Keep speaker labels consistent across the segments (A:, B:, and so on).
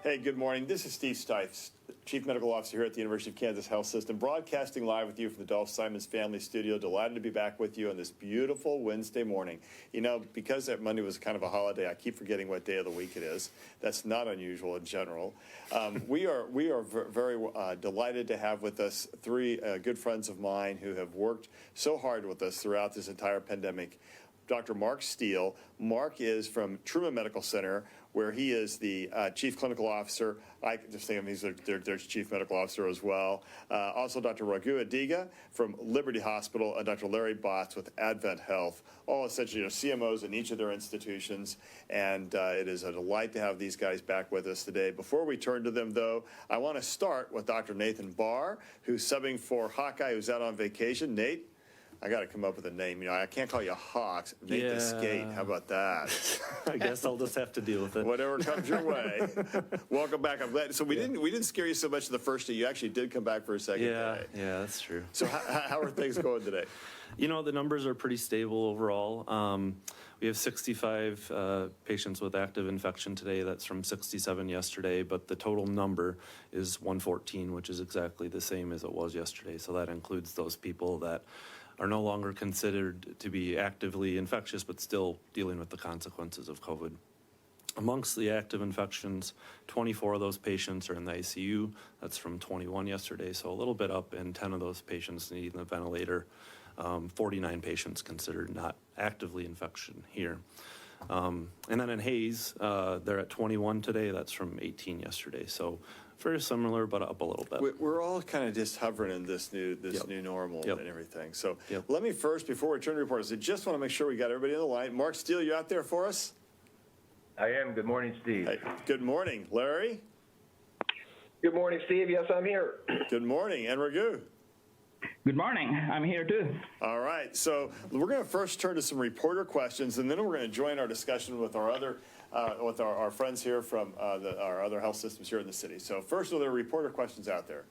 A: Hey, good morning. This is Steve Stites, Chief Medical Officer here at the University of Kansas Health System, broadcasting live with you from the Dolph Simons Family Studio. Delighted to be back with you on this beautiful Wednesday morning. You know, because that Monday was kind of a holiday, I keep forgetting what day of the week it is. That's not unusual in general. We are very delighted to have with us three good friends of mine who have worked so hard with us throughout this entire pandemic. Dr. Mark Steele. Mark is from Truman Medical Center, where he is the Chief Clinical Officer. I just think of him as their Chief Medical Officer as well. Also, Dr. Raghu Adiga from Liberty Hospital, and Dr. Larry Botts with Advent Health, all essentially CMOs in each of their institutions. And it is a delight to have these guys back with us today. Before we turn to them, though, I want to start with Dr. Nathan Barr, who's subbing for Hawkeye, who's out on vacation. Nate? I got to come up with a name. You know, I can't call you Hawks. Nate the Skate. How about that?
B: I guess I'll just have to deal with it.
A: Whatever comes your way. Welcome back. I'm glad. So we didn't scare you so much the first day. You actually did come back for a second day.
B: Yeah, that's true.
A: So how are things going today?
B: You know, the numbers are pretty stable overall. We have 65 patients with active infection today. That's from 67 yesterday, but the total number is 114, which is exactly the same as it was yesterday. So that includes those people that are no longer considered to be actively infectious, but still dealing with the consequences of COVID. Amongst the active infections, 24 of those patients are in the ICU. That's from 21 yesterday, so a little bit up, and 10 of those patients needing a ventilator. 49 patients considered not actively infection here. And then in Hays, they're at 21 today. That's from 18 yesterday. So very similar, but up a little bit.
A: We're all kind of just hovering in this new normal and everything. So let me first, before we turn to reports, I just want to make sure we got everybody on the line. Mark Steele, you out there for us?
C: I am. Good morning, Steve.
A: Hey, good morning. Larry?
D: Good morning, Steve. Yes, I'm here.
A: Good morning. And Raghu?
E: Good morning. I'm here too.
A: All right. So we're going to first turn to some reporter questions, and then we're going to join our discussion with our other with our friends here from our other health systems here in the city. So first, are there reporter questions out there?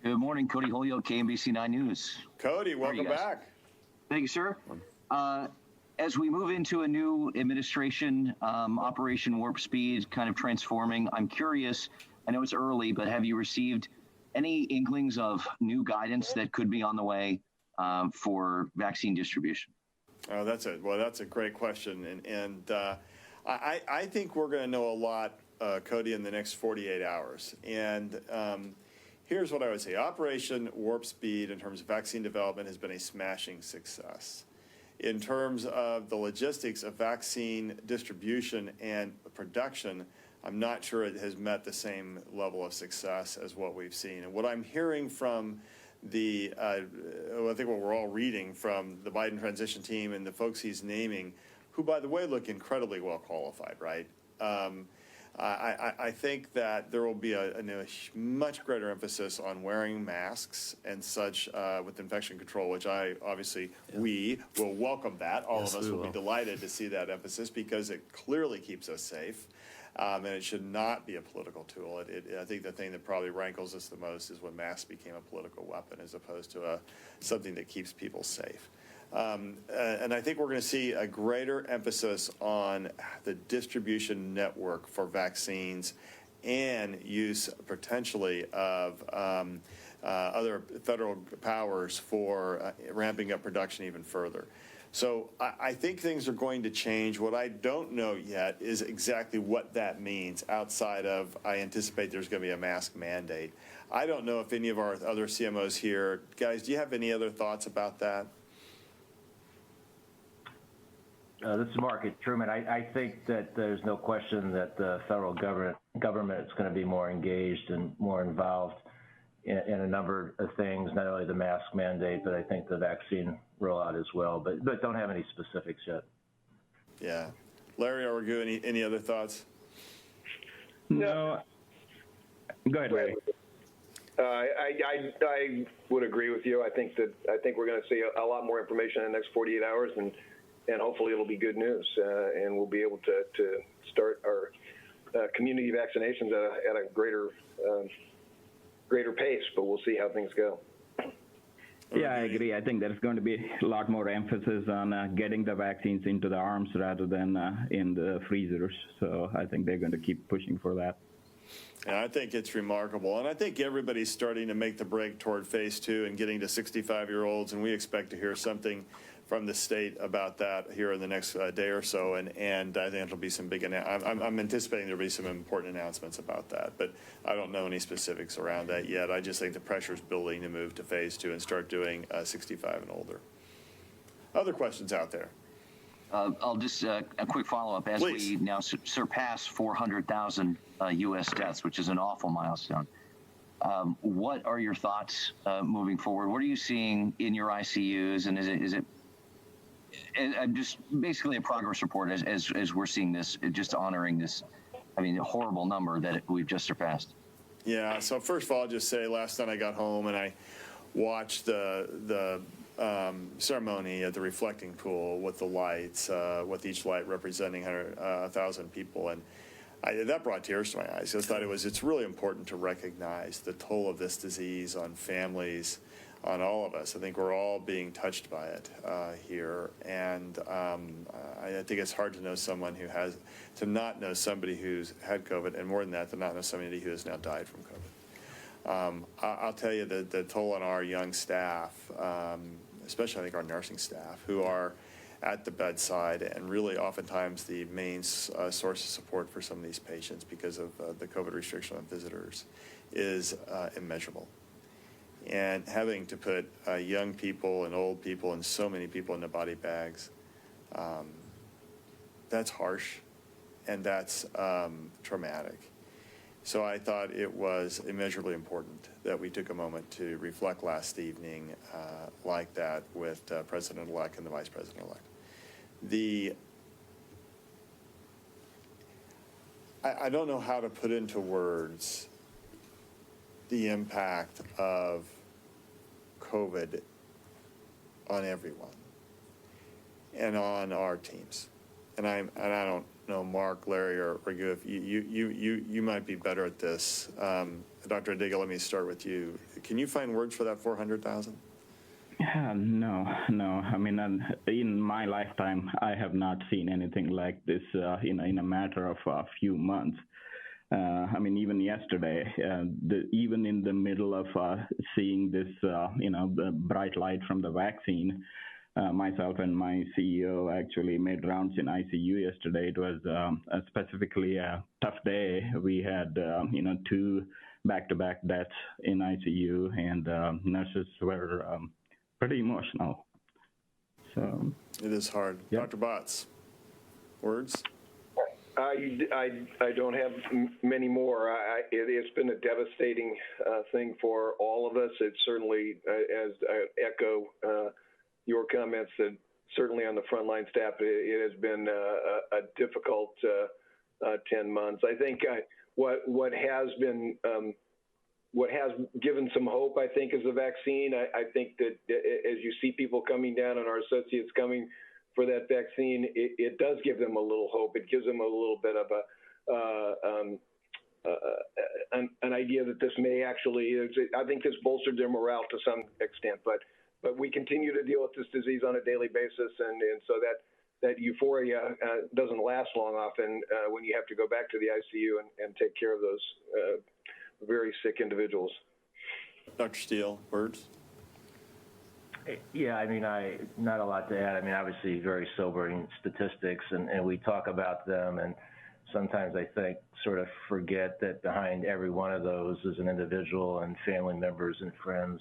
F: Good morning, Cody Holyoke, KMBC 9 News.
A: Cody, welcome back.
F: Thank you, sir. As we move into a new administration, Operation Warp Speed kind of transforming, I'm curious, I know it's early, but have you received any inklings of new guidance that could be on the way for vaccine distribution?
A: Oh, that's a great question, and I think we're going to know a lot, Cody, in the next 48 hours. And here's what I would say: Operation Warp Speed, in terms of vaccine development, has been a smashing success. In terms of the logistics of vaccine distribution and production, I'm not sure it has met the same level of success as what we've seen. And what I'm hearing from I think what we're all reading from the Biden transition team and the folks he's naming, who, by the way, look incredibly well qualified, right? I think that there will be a much greater emphasis on wearing masks and such with infection control, which we will welcome that. All of us will be delighted to see that emphasis because it clearly keeps us safe. And it should not be a political tool. I think the thing that probably rankles us the most is when masks became a political weapon as opposed to something that keeps people safe. And I think we're going to see a greater emphasis on the distribution network for vaccines and use potentially of other federal powers for ramping up production even further. So I think things are going to change. What I don't know yet is exactly what that means outside of I anticipate there's going to be a mask mandate. I don't know if any of our other CMOs here, guys, do you have any other thoughts about that?
C: This is Mark at Truman. I think that there's no question that the federal government is going to be more engaged and more involved in a number of things, not only the mask mandate, but I think the vaccine rollout as well, but don't have any specifics yet.
A: Yeah. Larry or Raghu, any other thoughts?
E: No. Go ahead, Larry.
D: I would agree with you. I think we're going to see a lot more information in the next 48 hours, and hopefully it'll be good news, and we'll be able to start our community vaccinations at a greater pace, but we'll see how things go.
E: Yeah, I agree. I think there's going to be a lot more emphasis on getting the vaccines into the arms rather than in the freezers. So I think they're going to keep pushing for that.
A: And I think it's remarkable. And I think everybody's starting to make the break toward phase 2 and getting to 65-year-olds. And we expect to hear something from the state about that here in the next day or so. And I think there'll be some big, I'm anticipating there'll be some important announcements about that. But I don't know any specifics around that yet. I just think the pressure's building to move to phase 2 and start doing 65 and older. Other questions out there?
F: I'll just a quick follow-up. As
A: Please.
F: we now surpass 400,000 U.S. deaths, which is an awful milestone, what are your thoughts moving forward? What are you seeing in your ICUs, and is it just basically a progress report as we're seeing this, just honoring this, I mean, a horrible number that we've just surpassed?
A: Yeah, so first of all, I'll just say last night I got home and I watched the ceremony at the reflecting pool with the lights, with each light representing 1,000 people, and that brought tears to my eyes. I thought it's really important to recognize the toll of this disease on families, on all of us. I think we're all being touched by it here, and I think it's hard to know someone to not know somebody who's had COVID, and more than that, to not know somebody who has now died from COVID. I'll tell you the toll on our young staff, especially I think our nursing staff, who are at the bedside and really oftentimes the main source of support for some of these patients because of the COVID restriction on visitors, is immeasurable. And having to put young people and old people and so many people into body bags, that's harsh and that's traumatic. So I thought it was immeasurably important that we took a moment to reflect last evening like that with President-elect and the Vice President-elect. I don't know how to put into words the impact of COVID on everyone and on our teams. And I don't know, Mark, Larry, or Raghu, if you might be better at this. Dr. Adiga, let me start with you. Can you find words for that 400,000?
E: No. I mean, in my lifetime, I have not seen anything like this in a matter of a few months. I mean, even yesterday, even in the middle of seeing this, the bright light from the vaccine, myself and my CEO actually made rounds in ICU yesterday. It was specifically a tough day. We had, 2 back-to-back deaths in ICU, and nurses were pretty emotional. So
A: it is hard. Yep. Dr. Botts, words?
D: I don't have many more. It's been a devastating thing for all of us. It certainly, as I echo your comments, that certainly on the frontline staff, it has been a difficult 10 months. I think what has given some hope, I think, is the vaccine. I think that as you see people coming down and our associates coming for that vaccine, it does give them a little hope. It gives them a little bit of an idea that this may actually, I think this bolstered their morale to some extent, but we continue to deal with this disease on a daily basis, and so that euphoria doesn't last long often when you have to go back to the ICU and take care of those very sick individuals.
A: Dr. Steele, words?
C: Yeah, I mean, not a lot to add. I mean, obviously very sobering statistics, and we talk about them, and sometimes I think sort of forget that behind every one of those is an individual and family members and friends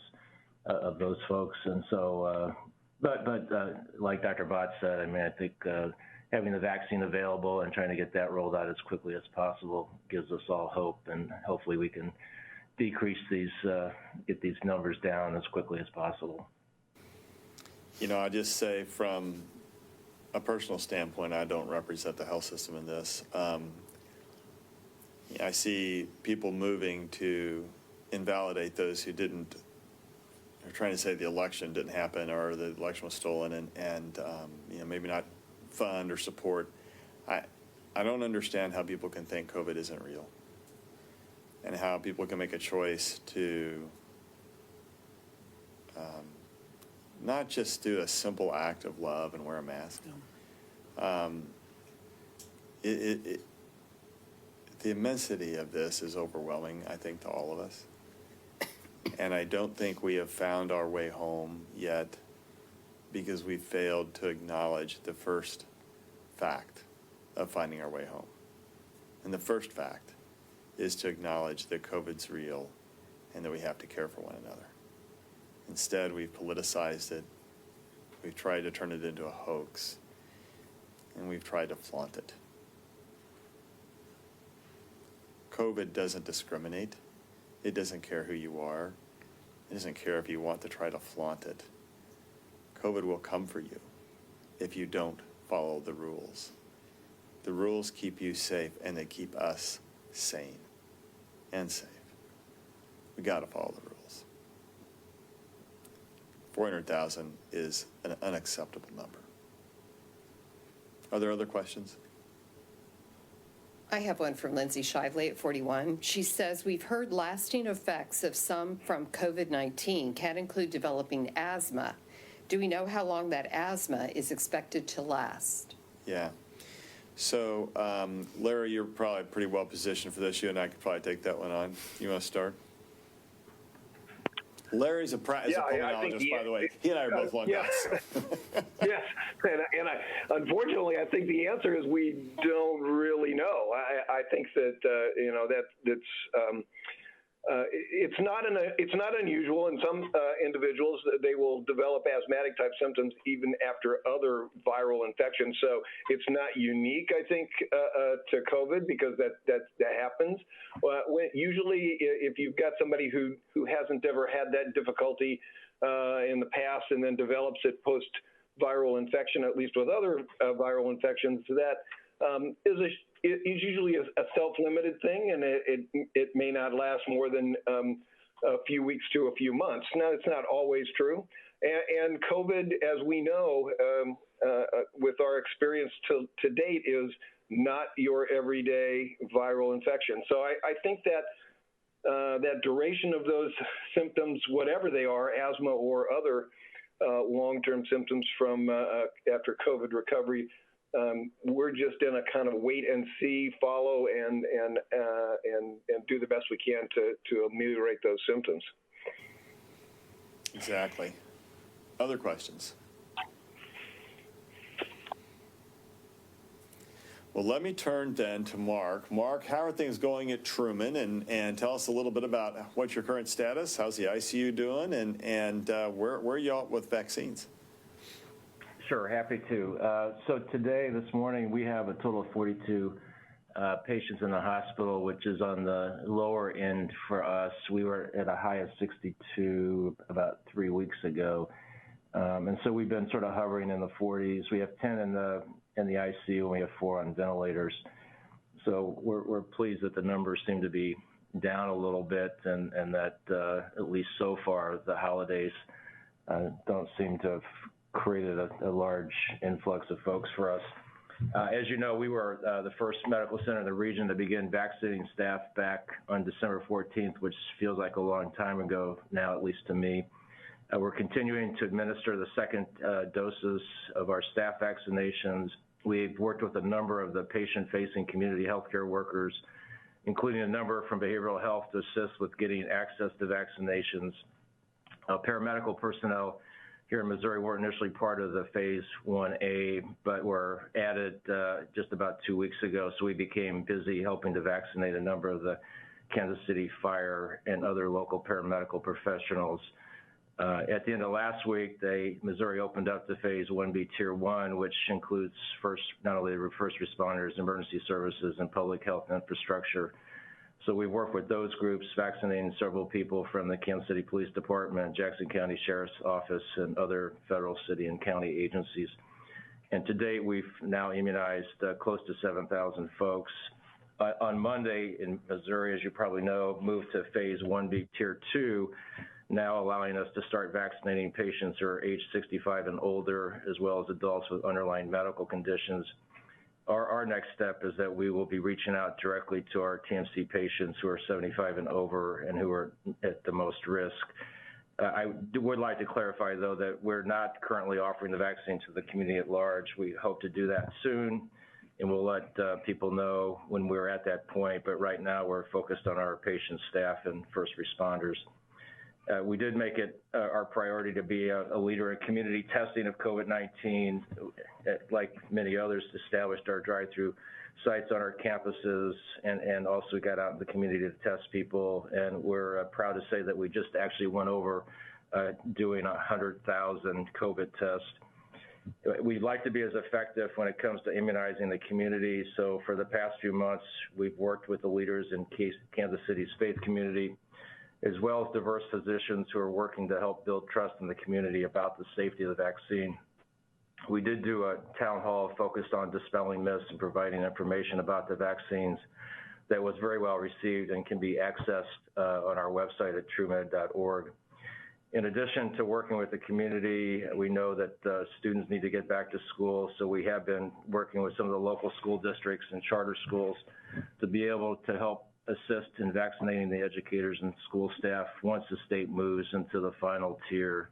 C: of those folks. And so, but like Dr. Bott said, I mean, I think having the vaccine available and trying to get that rolled out as quickly as possible gives us all hope, and hopefully we can decrease these, get these numbers down as quickly as possible.
A: I'll just say from a personal standpoint, I don't represent the health system in this. I see people moving to invalidate those who didn't. They're trying to say the election didn't happen or the election was stolen, and maybe not fund or support. I don't understand how people can think COVID isn't real, and how people can make a choice to not just do a simple act of love and wear a mask. the immensity of this is overwhelming, I think, to all of us. And I don't think we have found our way home yet because we failed to acknowledge the first fact of finding our way home. And the first fact is to acknowledge that COVID's real and that we have to care for one another. Instead, we've politicized it. We've tried to turn it into a hoax, and we've tried to flaunt it. COVID doesn't discriminate. It doesn't care who you are. It doesn't care if you want to try to flaunt it. COVID will come for you if you don't follow the rules. The rules keep you safe, and they keep us sane and safe. We got to follow the rules. 400,000 is an unacceptable number. Are there other questions?
G: I have one from Lindsay Shively at 41. She says, we've heard lasting effects of some from COVID-19 can include developing asthma. Do we know how long that asthma is expected to last?
A: Yeah. So, Larry, you're probably pretty well positioned for this. You and I could probably take that one on. You want to start? Larry's a pulmonologist, by the way. He and I are both lung guys.
D: Yes, and unfortunately, I think the answer is we don't really know. I think that it's not unusual in some individuals that they will develop asthmatic type symptoms even after other viral infections. So it's not unique, I think, to COVID because that happens. Usually, if you've got somebody who hasn't ever had that difficulty in the past and then develops it post viral infection, at least with other viral infections, that is usually a self-limited thing, and it may not last more than a few weeks to a few months. Now, it's not always true. And COVID, as we know, with our experience to date, is not your everyday viral infection. So I think that that duration of those symptoms, whatever they are, asthma or other long-term symptoms from after COVID recovery, we're just in a kind of wait and see, follow, and do the best we can to ameliorate those symptoms.
A: Exactly. Other questions? Well, let me turn then to Mark. Mark, how are things going at Truman? And tell us a little bit about what's your current status, how's the ICU doing, and where are you at with vaccines?
C: Sure, happy to. So today, this morning, we have a total of 42 patients in the hospital, which is on the lower end for us. We were at a high of 62 about 3 weeks ago. And so we've been sort of hovering in the 40s. We have 10 in the ICU, and we have 4 on ventilators. So we're pleased that the numbers seem to be down a little bit, and that at least so far, the holidays don't seem to have created a large influx of folks for us. As you know, we were the first medical center in the region to begin vaccinating staff back on December 14th, which feels like a long time ago now, at least to me. We're continuing to administer the second doses of our staff vaccinations. We've worked with a number of the patient-facing community healthcare workers, including a number from behavioral health to assist with getting access to vaccinations. Paramedical personnel here in Missouri weren't initially part of the phase 1A, but were added just about 2 weeks ago. So we became busy helping to vaccinate a number of the Kansas City Fire and other local paramedical professionals. At the end of last week, Missouri opened up the phase 1B Tier 1, which includes not only the first responders, emergency services, and public health infrastructure. So we work with those groups, vaccinating several people from the Kansas City Police Department, Jackson County Sheriff's Office, and other federal, city, and county agencies. And to date, we've now immunized close to 7,000 folks. On Monday in Missouri, as you probably know, moved to phase 1B Tier 2, now allowing us to start vaccinating patients who are age 65 and older, as well as adults with underlying medical conditions. Our next step is that we will be reaching out directly to our TMC patients who are 75 and over and who are at the most risk. I would like to clarify, though, that we're not currently offering the vaccine to the community at large. We hope to do that soon. and we'll let people know when we're at that point. But right now, we're focused on our patient, staff, and first responders. We did make it our priority to be a leader in community testing of COVID-19. Like many others, established our drive-through sites on our campuses and also got out in the community to test people. And we're proud to say that we just actually went over doing 100,000 COVID tests. We'd like to be as effective when it comes to immunizing the community. So for the past few months, we've worked with the leaders in Kansas City's faith community, as well as diverse physicians who are working to help build trust in the community about the safety of the vaccine. We did do a town hall focused on dispelling myths and providing information about the vaccines that was very well received and can be accessed on our website at truemed.org. In addition to working with the community, we know that students need to get back to school, so we have been working with some of the local school districts and charter schools to be able to help assist in vaccinating the educators and school staff once the state moves into the final tier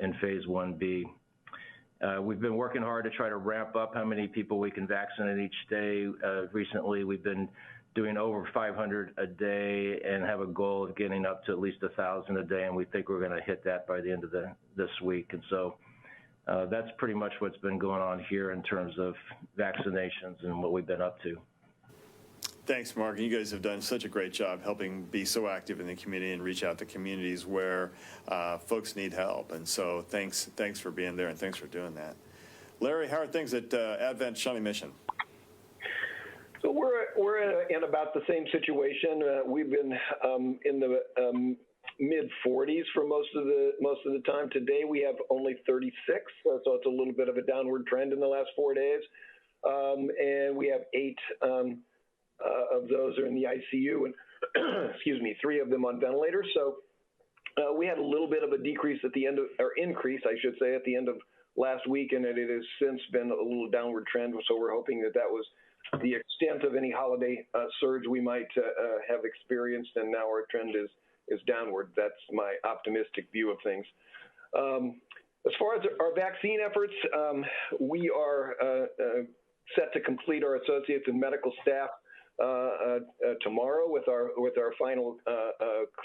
C: in phase 1B. We've been working hard to try to ramp up how many people we can vaccinate each day. Recently, we've been doing over 500 a day and have a goal of getting up to at least 1,000 a day, and we think we're going to hit that by the end of this week. And so that's pretty much what's been going on here in terms of vaccinations and what we've been up to.
A: Thanks, Mark. You guys have done such a great job helping be so active in the community and reach out to communities where folks need help. And so thanks for being there, and thanks for doing that. Larry, how are things at Advent Shawnee Mission?
D: So we're in about the same situation. We've been in the mid 40s for most of the time. Today we have only 36, so it's a little bit of a downward trend in the last 4 days, and we have 8 of those are in the ICU, and excuse me, 3 of them on ventilators. So we had a little bit of a decrease at the end of, or increase, I should say, at the end of last week, and it has since been a little downward trend. So we're hoping that was the extent of any holiday surge we might have experienced, and now our trend is downward. That's my optimistic view of things. As far as our vaccine efforts, we are set to complete our associates and medical staff tomorrow with our final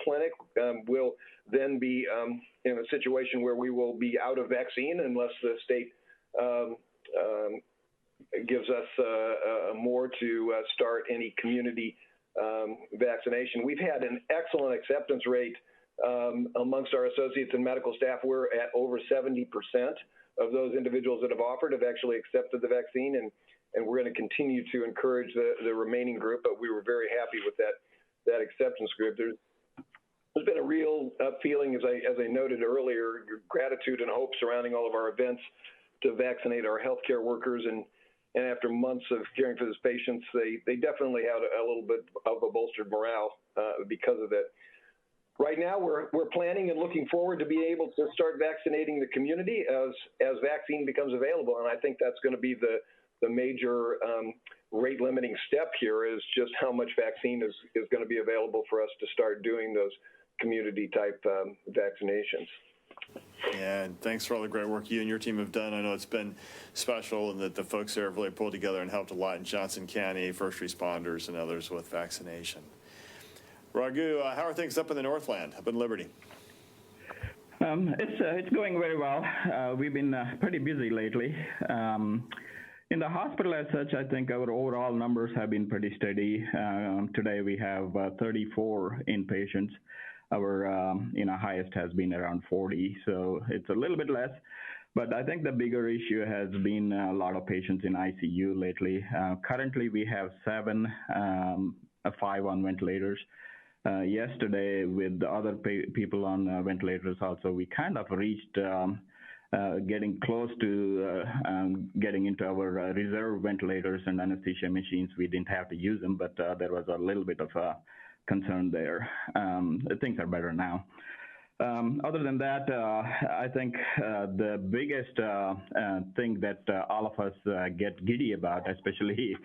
D: clinic. We'll then be in a situation where we will be out of vaccine unless the state gives us more to start any community vaccination. We've had an excellent acceptance rate amongst our associates and medical staff. We're at over 70% of those individuals that have offered have actually accepted the vaccine, and we're going to continue to encourage the remaining group, but we were very happy with that acceptance group. There's been a real feeling, as I noted earlier, gratitude and hope surrounding all of our events to vaccinate our healthcare workers, and after months of caring for those patients, they definitely had a little bit of a bolstered morale because of that. Right now, we're planning and looking forward to be able to start vaccinating the community as vaccine becomes available, and I think that's going to be the major rate limiting step here is just how much vaccine is going to be available for us to start doing those community type vaccinations.
A: And thanks for all the great work you and your team have done. I know it's been special, and that the folks there have really pulled together and helped a lot in Johnson County, first responders and others with vaccination. Raghu, how are things up in the Northland, up in Liberty?
E: It's going very well. We've been pretty busy lately. In the hospital as such, I think our overall numbers have been pretty steady. Today we have 34 inpatients. Our highest has been around 40, so it's a little bit less. But I think the bigger issue has been a lot of patients in ICU lately. Currently we have 7, 5 on ventilators. Yesterday, with the other people on ventilators also, we kind of reached getting close to getting into our reserve ventilators and anesthesia machines. We didn't have to use them, but there was a little bit of a concern there. Things are better now. Other than that, I think the biggest thing that all of us get giddy about, especially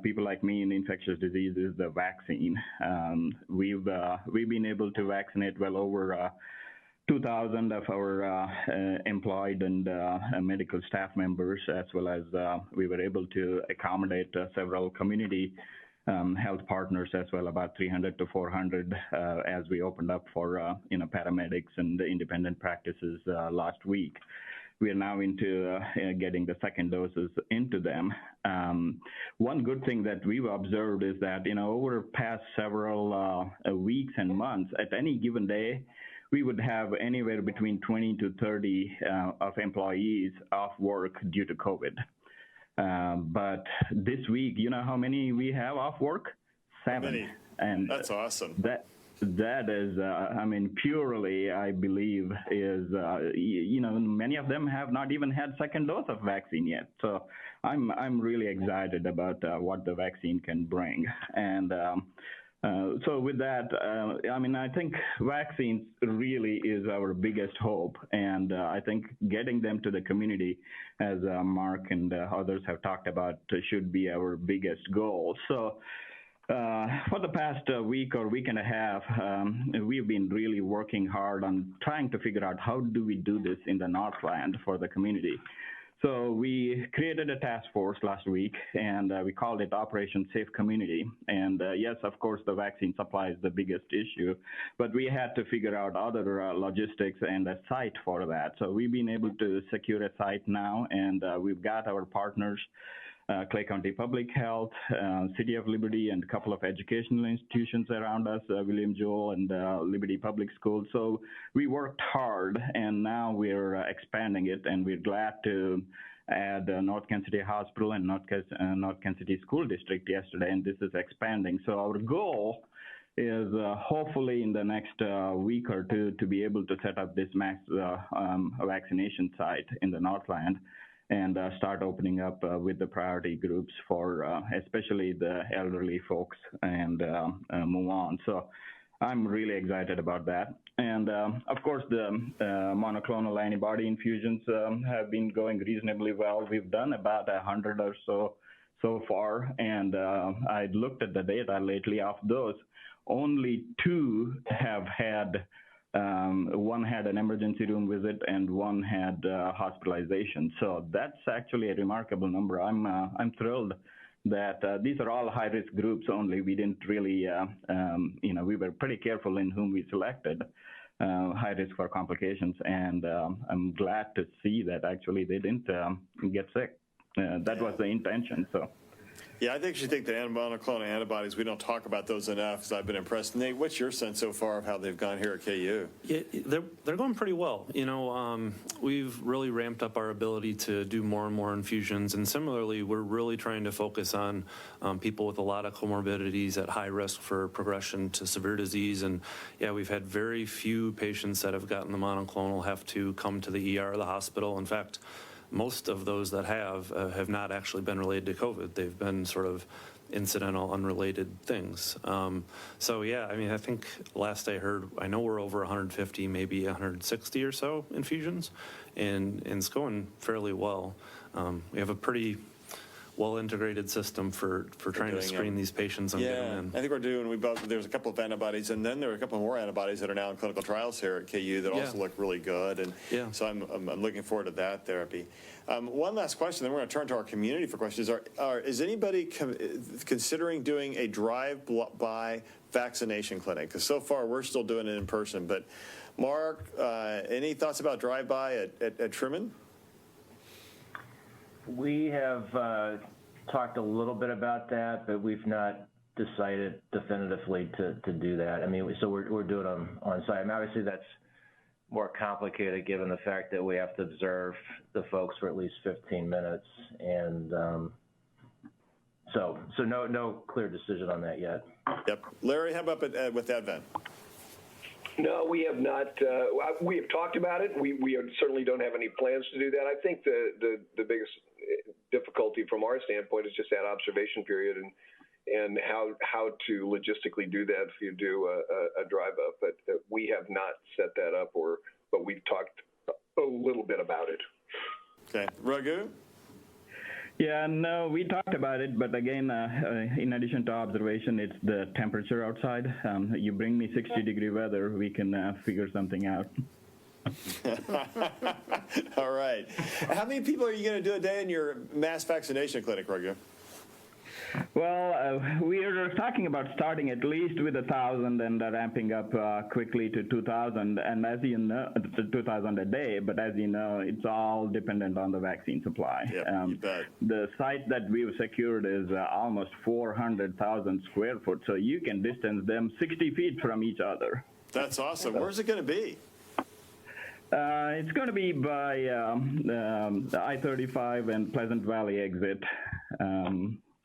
E: people like me in infectious disease, is the vaccine. We've been able to vaccinate well over 2,000 of our employed and medical staff members, as well as we were able to accommodate several community health partners as well, about 300 to 400 as we opened up for paramedics and independent practices last week. We are now into getting the second doses into them. One good thing that we've observed is that over past several weeks and months, at any given day, we would have anywhere between 20 to 30 of employees off work due to COVID. But this week, you know how many we have off work? 7.
A: Many.
E: And
A: that's awesome.
E: That is, purely, I believe, is, many of them have not even had second dose of vaccine yet. So I'm really excited about what the vaccine can bring. And so with that, I think vaccines really is our biggest hope. And I think getting them to the community, as Mark and others have talked about, should be our biggest goal. So for the past week or week and a half, we've been really working hard on trying to figure out how do we do this in the Northland for the community. So we created a task force last week, and we called it Operation Safe Community. And yes, of course, the vaccine supply is the biggest issue, but we had to figure out other logistics and a site for that. So we've been able to secure a site now, and we've got our partners, Clay County Public Health, City of Liberty, and a couple of educational institutions around us, William Joel and Liberty Public Schools. So we worked hard, and now we're expanding it, and we're glad to add North Kansas City Hospital and North Kansas City School District yesterday, and this is expanding. So our goal is hopefully in the next week or two to be able to set up this mass vaccination site in the Northland and start opening up with the priority groups for especially the elderly folks and move on. So I'm really excited about that. And of course, the monoclonal antibody infusions have been going reasonably well. We've done about 100 or so far. And I looked at the data lately. Of those, only 2 have had one had an emergency room visit and one had hospitalization. So that's actually a remarkable number. I'm thrilled that these are all high-risk groups only. We didn't really, we were pretty careful in whom we selected high risk for complications. And I'm glad to see that actually they didn't get sick. That was the intention. So.
A: Yeah, I actually think the monoclonal antibodies, we don't talk about those enough, as I've been impressed. Nate, what's your sense so far of how they've gone here at KU?
B: Yeah, they're going pretty well. We've really ramped up our ability to do more and more infusions, and similarly, we're really trying to focus on people with a lot of comorbidities at high risk for progression to severe disease. And yeah, we've had very few patients that have gotten the monoclonal have to come to the ER or the hospital. In fact, most of those that have not actually been related to COVID. They've been sort of incidental, unrelated things. So yeah, I think last I heard, I know we're over 150, maybe 160 or so infusions, and it's going fairly well. We have a pretty well-integrated system for trying to screen these patients and get them in.
A: I think we're doing, there's a couple of antibodies, and then there are a couple more antibodies that are now in clinical trials here at KU that also look really good, and so I'm looking forward to that therapy. One last question, then we're going to turn to our community for questions. Is anybody considering doing a drive-by vaccination clinic? Because so far we're still doing it in person, but Mark, any thoughts about drive-by at Truman?
C: We have talked a little bit about that, but we've not decided definitively to do that. So we're doing it on site. Obviously, that's more complicated given the fact that we have to observe the folks for at least 15 minutes. And so no clear decision on that yet.
A: Yep. Larry, how about with Advent?
D: No, we have not. We have talked about it. We certainly don't have any plans to do that. I think the biggest difficulty from our standpoint is just that observation period and how to logistically do that if you do a drive up. But we have not set that up, but we've talked a little bit about it.
A: Okay, Raghu?
E: Yeah, no, we talked about it, but again, in addition to observation, it's the temperature outside. You bring me 60-degree weather, we can figure something out.
A: All right. How many people are you going to do a day in your mass vaccination clinic, Raghu?
E: Well, we are talking about starting at least with 1,000 and ramping up quickly to 2,000, and as you know, to 2,000 a day. But as you know, it's all dependent on the vaccine supply.
A: Yep, you bet.
E: The site that we've secured is almost 400,000 square foot, so you can distance them 60 feet from each other.
A: That's awesome. Where's it going to be?
E: It's going to be by the I-35 and Pleasant Valley exit.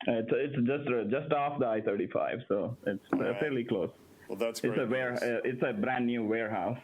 E: It's just off the I-35, so it's fairly close.
A: Well, that's great.
E: It's a brand new warehouse.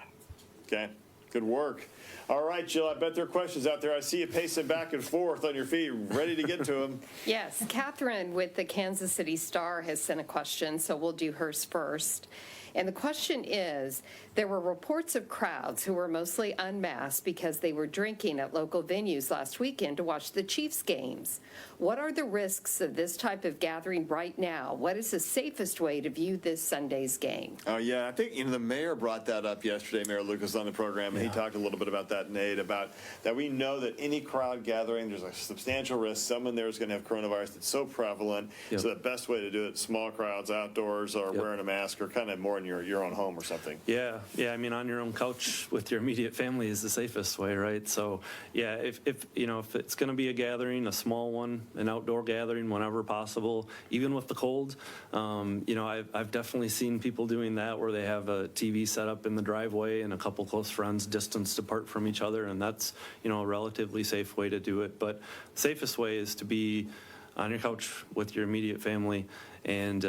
A: Okay, good work. All right, Jill, I bet there are questions out there. I see you pacing back and forth on your feet, ready to get to them.
G: Yes, Catherine with the Kansas City Star has sent a question, so we'll do hers first. And the question is, there were reports of crowds who were mostly unmasked because they were drinking at local venues last weekend to watch the Chiefs games. What are the risks of this type of gathering right now? What is the safest way to view this Sunday's game?
A: Oh, yeah, I think the mayor brought that up yesterday. Mayor Lucas on the program, and he talked a little bit about that, Nate, about that we know that any crowd gathering, there's a substantial risk. Someone there is going to have coronavirus that's so prevalent.
B: Yep.
A: So the best way to do it, small crowds, outdoors, or wearing a mask, or kind of more in your own home or something.
B: Yeah. I mean, on your own couch with your immediate family is the safest way, right? So, yeah, if it's going to be a gathering, a small one, an outdoor gathering, whenever possible, even with the cold, I've definitely seen people doing that where they have a TV set up in the driveway and a couple close friends distanced apart from each other, and that's a relatively safe way to do it. But the safest way is to be on your couch with your immediate family and,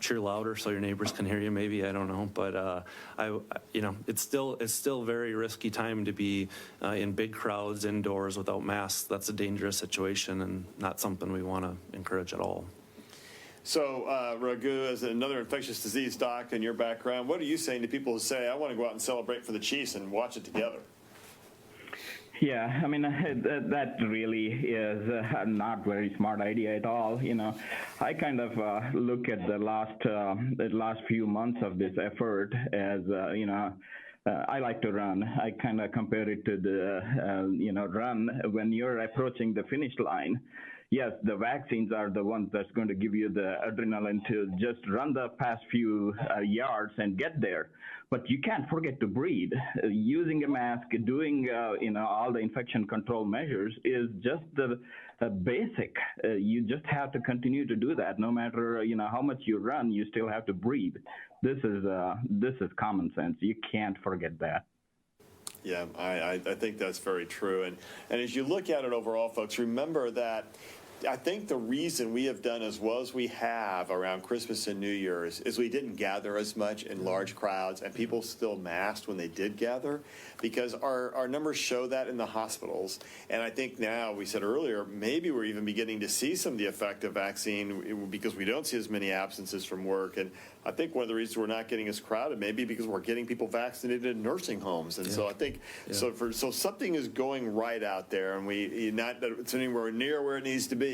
B: cheer louder so your neighbors can hear you maybe, I don't know. But, it's still a very risky time to be in big crowds indoors without masks. That's a dangerous situation and not something we want to encourage at all.
A: So, Raghu, as another infectious disease doc in your background, what are you saying to people who say, I want to go out and celebrate for the Chiefs and watch it together?
E: Yeah, I mean, that really is not very smart idea at all. I kind of look at the last few months of this effort as, I like to run. I kind of compare it to the, run when you're approaching the finish line. Yes, the vaccines are the ones that's going to give you the adrenaline to just run the past few yards and get there. But you can't forget to breathe. Using a mask, doing all the infection control measures is just the basic. You just have to continue to do that. No matter how much you run, you still have to breathe. This is common sense. You can't forget that.
A: Yeah, I think that's very true. And as you look at it overall, folks, remember that I think the reason we have done as well as we have around Christmas and New Year's is we didn't gather as much in large crowds, and people still masked when they did gather, because our numbers show that in the hospitals. And I think now, we said earlier, maybe we're even beginning to see some of the effect of vaccine because we don't see as many absences from work. And I think one of the reasons we're not getting as crowded may be because we're getting people vaccinated in nursing homes. And so I think, so something is going right out there, and not that it's anywhere near where it needs to be,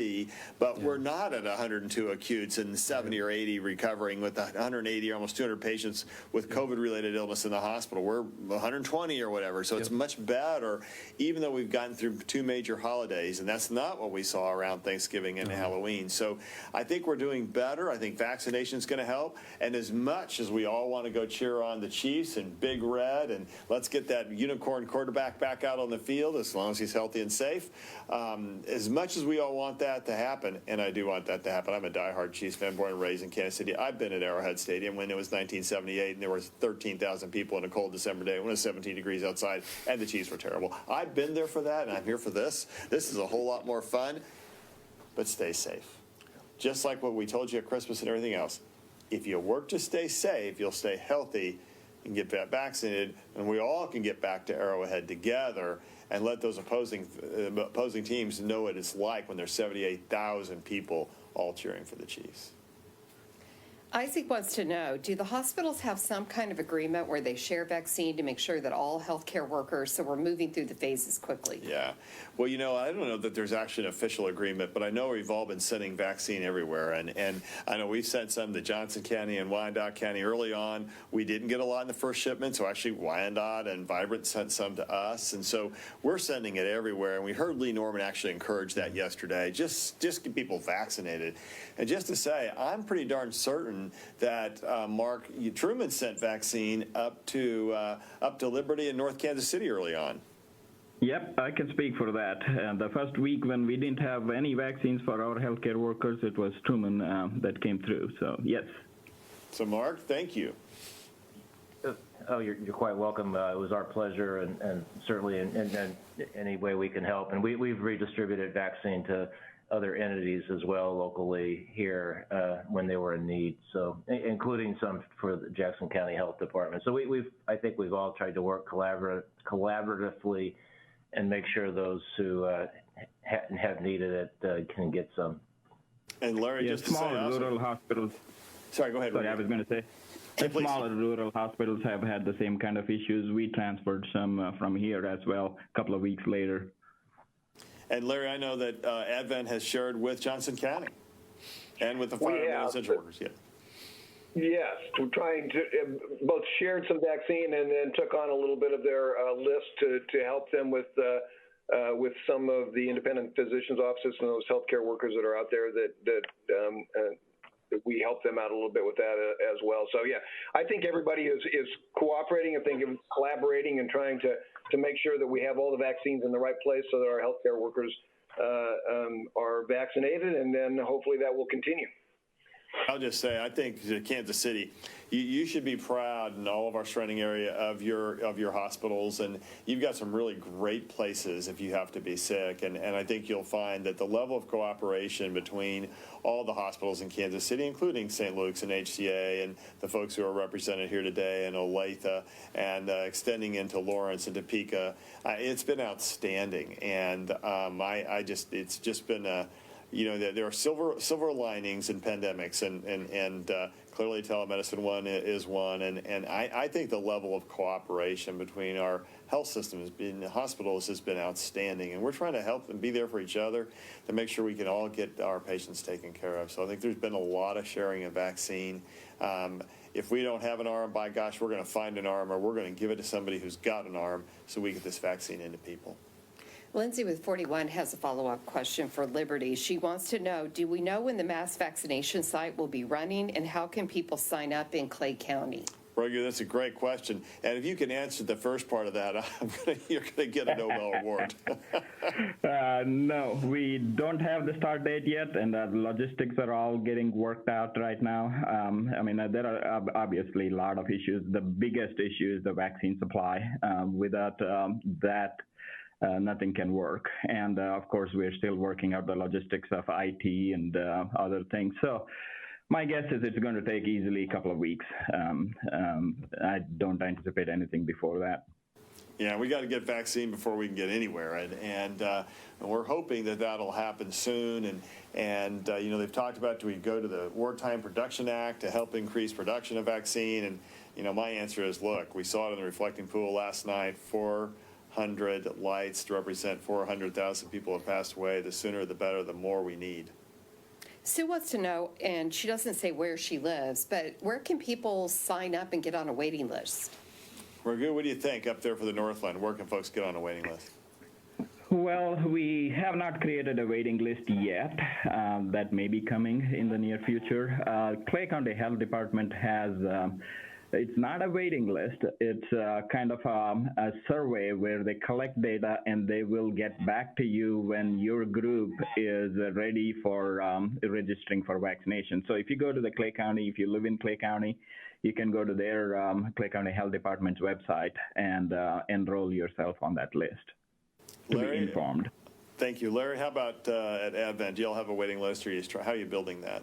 A: but we're not at 102 acutes and 70 or 80 recovering with 180 or almost 200 patients with COVID-related illness in the hospital. We're 120 or whatever, so it's much better, even though we've gotten through two major holidays, and that's not what we saw around Thanksgiving and Halloween. So I think we're doing better. I think vaccination is going to help. And as much as we all want to go cheer on the Chiefs and Big Red, and let's get that unicorn quarterback back out on the field as long as he's healthy and safe, as much as we all want that to happen, and I do want that to happen. I'm a diehard Chiefs fan, born and raised in Kansas City. I've been at Arrowhead Stadium when it was 1978, and there was 13,000 people on a cold December day when it was 17 degrees outside, and the Chiefs were terrible. I've been there for that, and I'm here for this. This is a whole lot more fun, but stay safe. Just like what we told you at Christmas and everything else. If you work to stay safe, you'll stay healthy and get vaccinated, and we all can get back to Arrowhead together and let those opposing teams know what it's like when there's 78,000 people all cheering for the Chiefs.
G: Isaac wants to know, do the hospitals have some kind of agreement where they share vaccine to make sure that all healthcare workers, so we're moving through the phases quickly?
A: Yeah. Well, I don't know that there's actually an official agreement, but I know we've all been sending vaccine everywhere. And I know we've sent some to Johnson County and Wyandotte County early on. We didn't get a lot in the first shipment, so actually Wyandotte and Vibrant sent some to us. And so we're sending it everywhere. And we heard Lee Norman actually encourage that yesterday. Just get people vaccinated. And just to say, I'm pretty darn certain that Mark Truman sent vaccine up to Liberty and North Kansas City early on.
E: Yep, I can speak for that. The first week when we didn't have any vaccines for our healthcare workers, it was Truman that came through. So yes.
A: So Mark, thank you.
C: Oh, you're quite welcome. It was our pleasure, and certainly in any way we can help. And we've redistributed vaccine to other entities as well locally here when they were in need, so including some for the Jackson County Health Department. So I think we've all tried to work collaboratively and make sure those who have needed it can get some.
A: And Larry, just to say also,
E: rural hospitals.
A: Sorry, go ahead.
E: Sorry, I was going to say. The smaller rural hospitals have had the same kind of issues. We transferred some from here as well a couple of weeks later.
A: And Larry, I know that Advent has shared with Johnson County and with the fire and essential workers. Yeah.
D: Yes, we're trying to both shared some vaccine and then took on a little bit of their list to help them with some of the independent physicians' offices and those healthcare workers that are out there that we help them out a little bit with that as well. So yeah, I think everybody is cooperating. I think collaborating and trying to make sure that we have all the vaccines in the right place so that our healthcare workers are vaccinated, and then hopefully that will continue.
A: I'll just say, I think Kansas City, you should be proud in all of our surrounding area of your hospitals, and you've got some really great places if you have to be sick, and I think you'll find that the level of cooperation between all the hospitals in Kansas City, including St. Luke's and HCA and the folks who are represented here today, and Olathe, and extending into Lawrence and Topeka, it's been outstanding, and it's just been a there are silver linings in pandemics, and clearly telemedicine is one, and I think the level of cooperation between our health systems in the hospitals has been outstanding, and we're trying to help and be there for each other to make sure we can all get our patients taken care of. So I think there's been a lot of sharing of vaccine. If we don't have an arm, by gosh, we're going to find an arm, or we're going to give it to somebody who's got an arm so we get this vaccine into people.
G: Lindsay with 41 has a follow-up question for Liberty. She wants to know, do we know when the mass vaccination site will be running, and how can people sign up in Clay County?
A: Raghu, that's a great question. And if you can answer the first part of that, you're going to get a Nobel Award.
E: No, we don't have the start date yet, and the logistics are all getting worked out right now. There are obviously a lot of issues. The biggest issue is the vaccine supply. Without that, nothing can work. And of course, we're still working out the logistics of IT and other things. So my guess is it's going to take easily a couple of weeks. I don't anticipate anything before that.
A: Yeah, we got to get vaccine before we can get anywhere, and we're hoping that that'll happen soon. And they've talked about, do we go to the Wartime Production Act to help increase production of vaccine? And my answer is, look, we saw it in the reflecting pool last night. 400 lights to represent 400,000 people have passed away. The sooner the better, the more we need.
G: Sue wants to know, and she doesn't say where she lives, but where can people sign up and get on a waiting list?
A: Raghu, what do you think up there for the Northland? Where can folks get on a waiting list?
E: Well, we have not created a waiting list yet. That may be coming in the near future. Clay County Health Department has it's not a waiting list. It's kind of a survey where they collect data and they will get back to you when your group is ready for registering for vaccination. So if you go to the Clay County, if you live in Clay County, you can go to their Clay County Health Department's website and enroll yourself on that list to be informed.
A: Thank you. Larry, how about at Advent? Do you all have a waiting list, or how are you building that?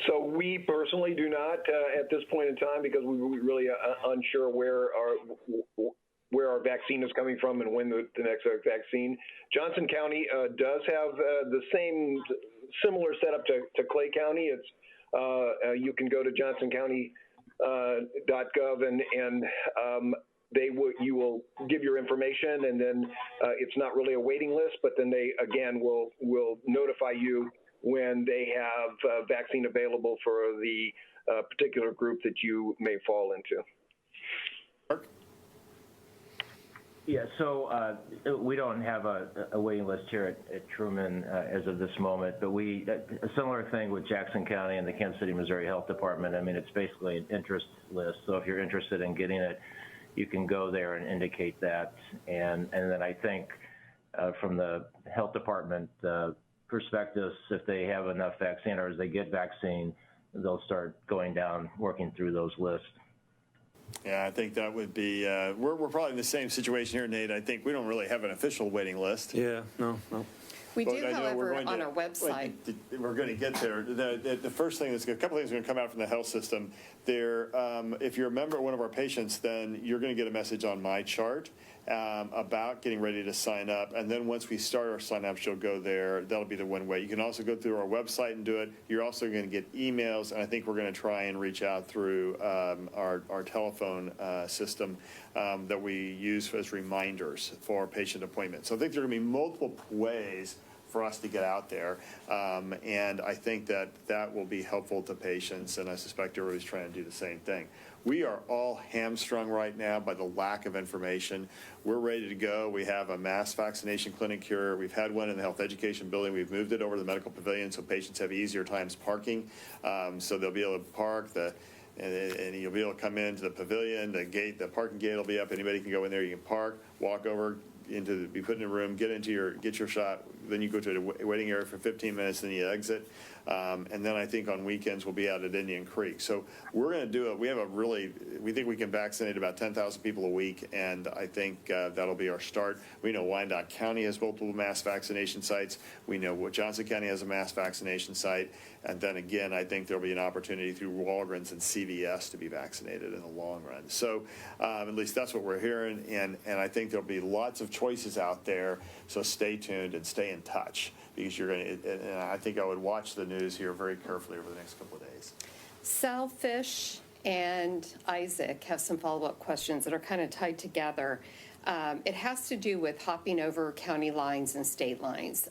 D: So we personally do not at this point in time, because we're really unsure where our vaccine is coming from and when the next vaccine. Johnson County does have the similar setup to Clay County. It's you can go to johnsoncounty.gov and you will give your information, and then it's not really a waiting list, but then they again will notify you when they have vaccine available for the particular group that you may fall into.
C: Yeah, so we don't have a waiting list here at Truman as of this moment, but a similar thing with Jackson County and the Kansas City, Missouri Health Department. I mean, it's basically an interest list. So if you're interested in getting it, you can go there and indicate that. And then I think from the health department perspective, if they have enough vaccine or as they get vaccine, they'll start going down, working through those lists.
A: Yeah, I think that would be, we're probably in the same situation here, Nate. I think we don't really have an official waiting list.
B: Yeah, no.
G: We
A: But
G: do,
A: I know
G: however, on our website.
A: We're going to get there. The first thing a couple things are going to come out from the health system. If you're a member of one of our patients, then you're going to get a message on my chart about getting ready to sign up. And then once we start our sign-ups, you'll go there. That'll be the one way. You can also go through our website and do it. You're also going to get emails, and I think we're going to try and reach out through our telephone system that we use as reminders for patient appointments. So I think there are going to be multiple ways for us to get out there, and I think that will be helpful to patients, and I suspect everybody's trying to do the same thing. We are all hamstrung right now by the lack of information. We're ready to go. We have a mass vaccination clinic here. We've had one in the health education building. We've moved it over to the medical pavilion so patients have easier times parking. So they'll be able to park and you'll be able to come into the pavilion. The parking gate will be up. Anybody can go in there. You can park, walk over, be put in a room, get your shot. Then you go to a waiting area for 15 minutes, then you exit. And then I think on weekends we'll be out at Indian Creek. So we're going to do it. We think we can vaccinate about 10,000 people a week, and I think that'll be our start. We know Wyandotte County has multiple mass vaccination sites. We know Johnson County has a mass vaccination site. And then again, I think there'll be an opportunity through Walgreens and CVS to be vaccinated in the long run. So at least that's what we're hearing, and I think there'll be lots of choices out there. So stay tuned and stay in touch, because and I think I would watch the news here very carefully over the next couple of days.
G: Sal Fish and Isaac have some follow-up questions that are kind of tied together. It has to do with hopping over county lines and state lines.